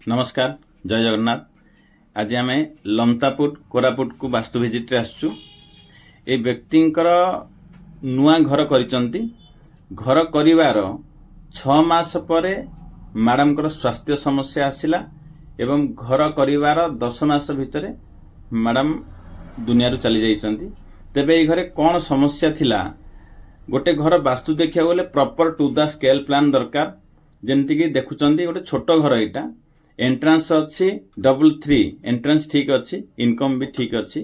नमस्कार जय जगन्नाथ। आज आम लमतापुट कोरापुट को वास्तु विजिट रे आसचु। ए व्यक्तिंकर नुआ घर करिसंती। घर करिवार 6 मास परे मैडम कर स्वास्थ्य समस्या आसिला एवं घर करिवार 10 मास भितरे मैडम दुनिया रू चली जाइसंती। तेबे ए घरे कौन समस्या थिला? गोटे घर वास्तु देखिया गले proper to the scale plan दरकार। जेमती कि देखुचंती गोटे छोट घर एटा एंट्रांस अच्छी 3 एंट्रांस ठीक अच्छी, इनकम भी ठीक अच्छी।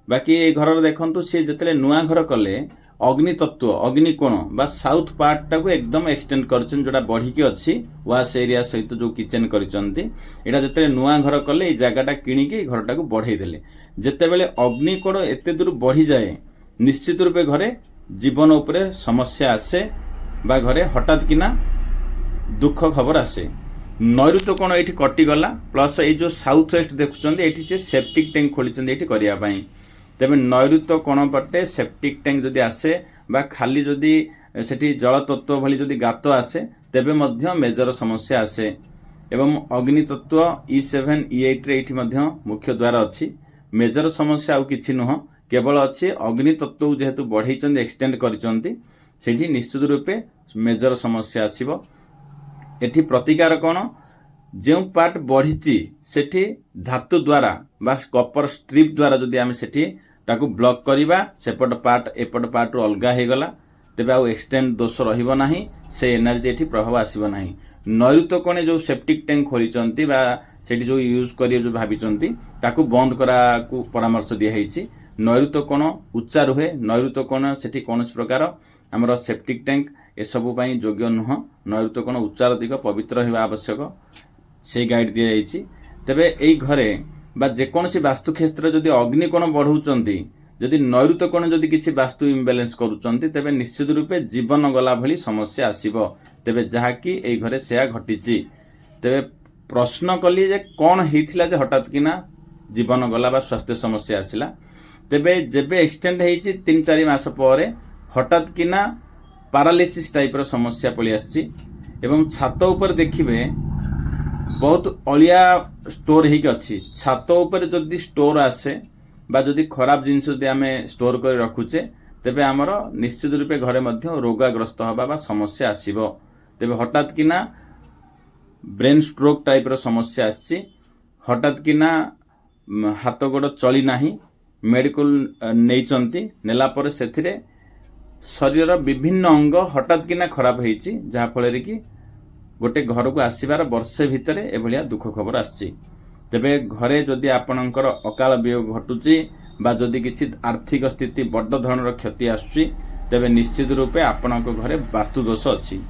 बाकी ये घर देखु सी जिते नुआ घर कले अग्नि तत्व अग्निकोण बा साउथ पार्ट टाक एकदम एक्सटेंड कर जोटा बढ़िकी अच्छी वाश एरिया सहित जो किचेन करा जिते नुआ घर कले ये जगटा किणिकी घरटा को बढ़ई देले। जितेबले अग्निकोण एत दूर बढ़ी जाए निश्चित रूपे घरे जीवन उपरे समस्या आसे बा घरे हठात किना दुख खबर आसे। नैऋत्य कोण ये कटिगला प्लस ये जो साउथ वेस्ट देखुं ये से सेप्टिक टैंक खोली ये तेज नैऋत्य कोण पटे सेप्टिक टैंक जदि आसे बा खाली जदि सेठी जल तत्व भली जदि गात आसे तेबे मध्य मेजर समस्या आसे। एवं अग्नि तत्व E7 E8 रे एठी मध्य मुख्य द्वार अच्छी। मेजर समस्या आउ किछि नुह, केवल अच्छी अग्नि तत्व जेहेतु बढ़ई एक्सटेंड करिसंती सेठी निश्चित रूपे मेजर समस्या आसीबो। एठी प्रतिकार कौन जो पार्ट बढ़ी सेठी धातु द्वारा बा कपर स्ट्रिप द्वारा जदि आम सेठी ताकू ब्लॉक करवा सेपट पार्ट एपट पार्ट रू अलगा हो गला तेबे आउ एक्सटेंड दोष रहिबो नाही, से एनर्जी एठी प्रभाव आसीबो नाही। नैऋत्य कोणे जो सेप्टिक टैंक खोलिचंती बा सेठी जो यूज करियो जो भाबिचंती ताकू बंद करा को परामर्श दिया हैछि। नैऋत्य कोण उच्चा रुहे, नैऋत्य कोण सेठी कोनोस प्रकार हमर सेप्टिक टैंक ए सबु पई योग्य नुह। नैऋत्य कोण उच्चार दिग पवित्र होगा आवश्यक से गाइड दिया जाइछि। तेबे एई घरे बा जेकोनसी वास्तु क्षेत्र जदि अग्निकोण बढ़ाउचंती जदि नैऋत्य कोण जदि किछि वास्तु इम्बैलेंस करूचंती तेबे निश्चित रूपे जीवन गला भली समस्या आसीबो। तेबे जहाँकि एई घरे सेया घटिछि। तेबे प्रश्न कली जे कोण हेइथिला जे हठात किना जीवन गला बा स्वास्थ्य समस्या आसिला। तेबे जेबे एक्सटेंड हेइछि 3-4 मास परे हठात किना पैरालिसिस टाइप रो समस्या पळि आछि। एवं छात ऊपर देखिबे बहुत अलिया स्टोर हेक अच्छी। छात ऊपर जदि स्टोर आसे बा जदि खराब जिनिस जदि आमे स्टोर कर रखुचे तेबे आमर निश्चित रूपे घरे मध्य रोगाग्रस्त हवा बा समस्या आसीबो। तेबे हठात किना ब्रेन स्ट्रोक टाइप रो समस्या आछि। हठात किना हाथ गोड़ चली नाही, मेडिकल नेइचंती नेला पर सेथिरे शरीर विभिन्न अंग हठात किना खराब होईची जहा फଳରେ कि गोटे घर को आसीबार वर्षे भितरे एभलिया दुख खबर आछि। तेबे घरे जदि आपणकर अकाल वियोग घटुची बा जदि किछि आर्थिक स्थिति बड़ धरणर क्षति आसुची तेबे निश्चित रूपे आपणक घरे वास्तु दोष अछि।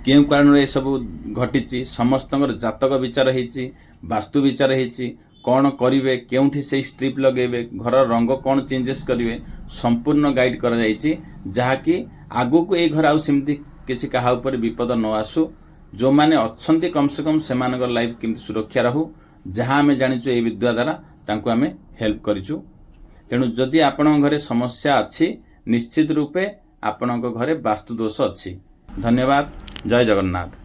केउ कारण ए सब घटिची समस्तंकर जातक विचार हेची, वास्तु विचार हेची, कौन करिवे केउठी से स्ट्रिप लगेबे, घर रंग कौन चेंजेस करिवे संपूर्ण गाइड करा जाइछि। जहाँकि आगु को ए घर आउ सेमती किछि काहा ऊपर विपद न आसु। जो माने अच्छंती कम से कम सेमानकर लाइफ केमती सुरक्षा रहू जहाँ आमे जानिछु ए विद्या द्वारा तांको आमे हेल्प करिछु। तेणु जदि आपण घरे समस्या अछि निश्चित रूपे आपण घरे वास्तु दोष अछि। धन्यवाद। जय जगन्नाथ।